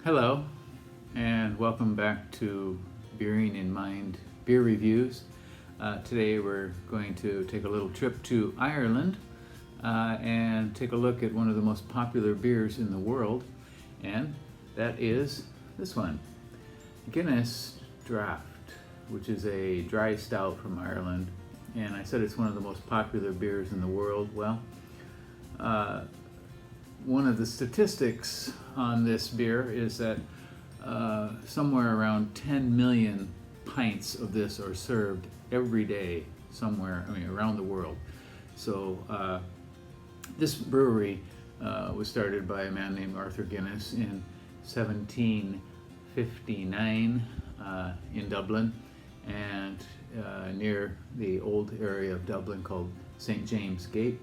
Hello, and welcome back to Beering in Mind Beer Reviews. Today we're going to take a little trip to Ireland and take a look at one of the most popular beers in the world, and that is this one, Guinness Draught, which is a dry stout from Ireland. And I said it's one of the most popular beers in the world. Well, one of the statistics on this beer is that somewhere around 10 million pints of this are served every day somewhere, around the world. So this brewery was started by a man named Arthur Guinness in 1759 in Dublin, and near the old area of Dublin called St. James Gate.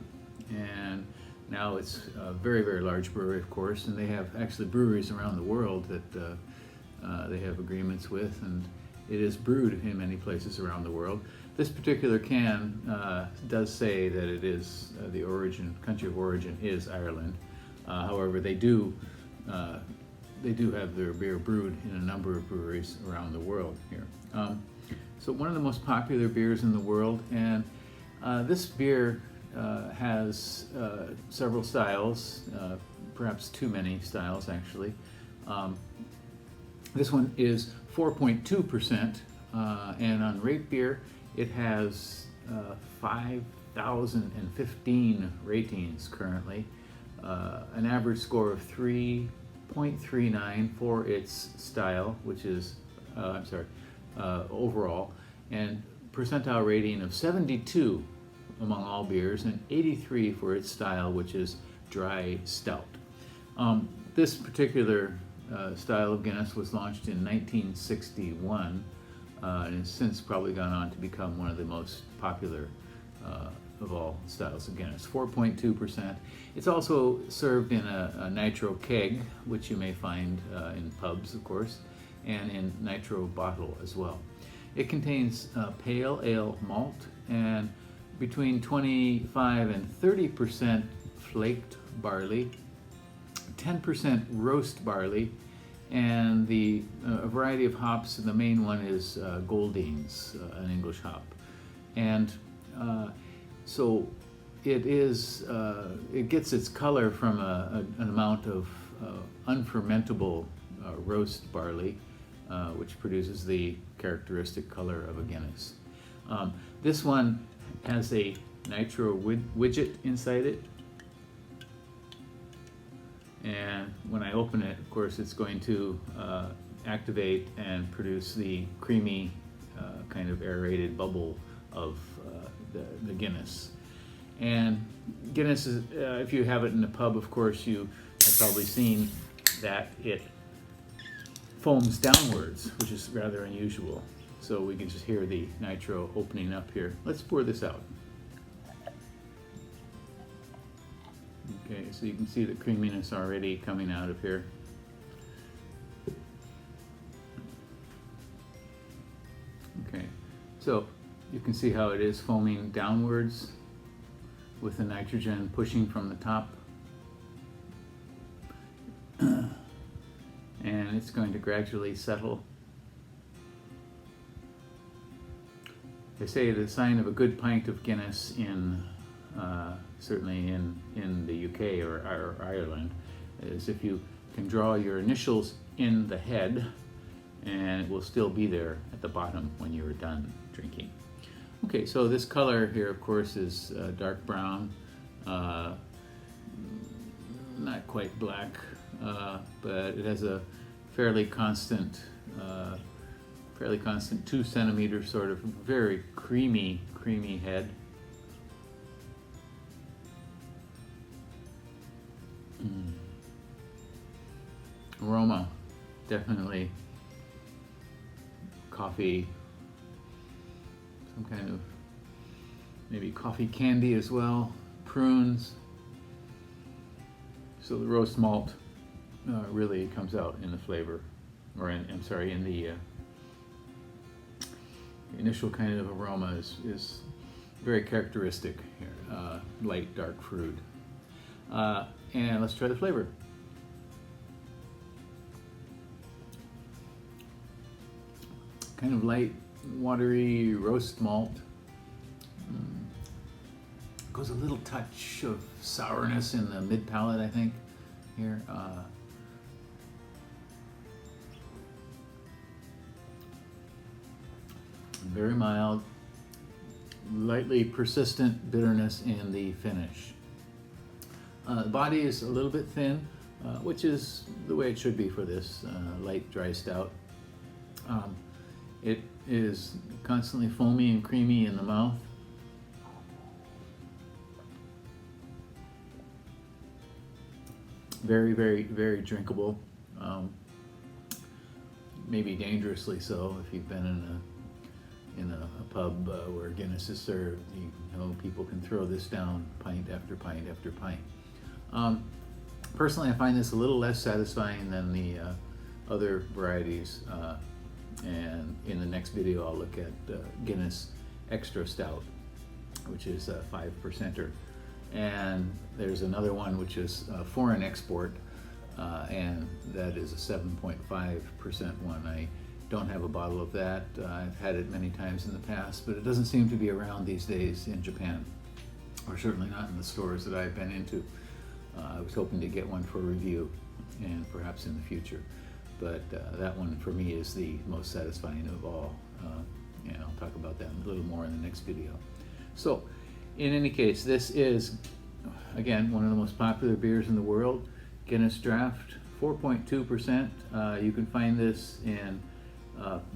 And now it's a very, very large brewery, of course, and they have actually breweries around the world that they have agreements with, and it is brewed in many places around the world. This particular can does say that it is the country of origin is Ireland. However, they do have their beer brewed in a number of breweries around the world here. So one of the most popular beers in the world, and this beer has several styles, perhaps too many styles actually. This one is 4.2%, and on Rate Beer it has 5,015 ratings currently, an average score of 3.39 for its style, which is, overall, and percentile rating of 72 among all beers, and 83 for its style, which is dry stout. This particular style of Guinness was launched in 1961 and has since probably gone on to become one of the most popular of all styles of Guinness. 4.2%. It's also served in a nitro keg, which you may find in pubs, of course, and in nitro bottle as well. It contains pale ale malt and between 25 and 30% flaked barley, 10% roast barley, and a variety of hops. The main one is Goldings, an English hop. And so it gets its color from an amount of unfermentable roast barley, which produces the characteristic color of a Guinness. This one has a nitro widget inside it, and when I open it, of course, it's going to activate and produce the creamy kind of aerated bubble of the Guinness. And Guinness is, if you have it in a pub, of course, you have probably seen that it foams downwards, which is rather unusual. So we can just hear the nitro opening up here. Let's pour this out. Okay, so you can see the creaminess already coming out of here. Okay, so you can see how it is foaming downwards with the nitrogen pushing from the top. And it's going to gradually settle. They say the sign of a good pint of Guinness certainly in the UK or Ireland is if you can draw your initials in the head, and it will still be there at the bottom when you're done drinking. Okay, so this color here, of course, is dark brown, not quite black, but it has a fairly constant 2 centimeter sort of very creamy head. Aroma, definitely coffee, some kind of maybe coffee candy as well, prunes. So the roast malt really comes out in the flavor, or in the initial kind of aroma is very characteristic here, light dark fruit. And let's try the flavor. kind of light, watery roast malt. Goes a little touch of sourness in the mid palate, I think, here. Very mild, lightly persistent bitterness in the finish. The body is a little bit thin, which is the way it should be for this light dry stout. It is constantly foamy and creamy in the mouth. Very, very, very drinkable. Maybe dangerously so if you've been in a pub where Guinness is served. You know, people can throw this down pint after pint after pint. Personally, I find this a little less satisfying than the other varieties. And in the next video, I'll look at Guinness Extra Stout, which is a 5%er. And there's another one which is foreign export, and that is a 7.5% one. I don't have a bottle of that. I've had it many times in the past, but it doesn't seem to be around these days in Japan, or certainly not in the stores that I've been into. I was hoping to get one for review, and perhaps in the future. But that one for me is the most satisfying of all, and I'll talk about that a little more in the next video. So, in any case, this is, again, one of the most popular beers in the world, Guinness Draught, 4.2%. You can find this in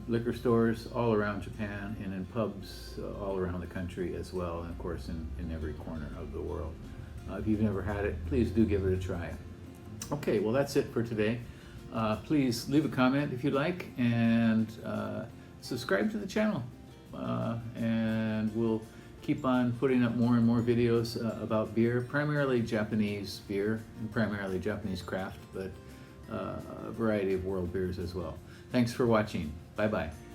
liquor stores all around Japan and in pubs all around the country as well, and of course in every corner of the world. If you've never had it, please do give it a try. Okay, well that's it for today. Please leave a comment if you'd like, and subscribe to the channel, and we'll keep on putting up more and more videos about beer, primarily Japanese beer and primarily Japanese craft, but a variety of world beers as well. Thanks for watching. Bye-bye.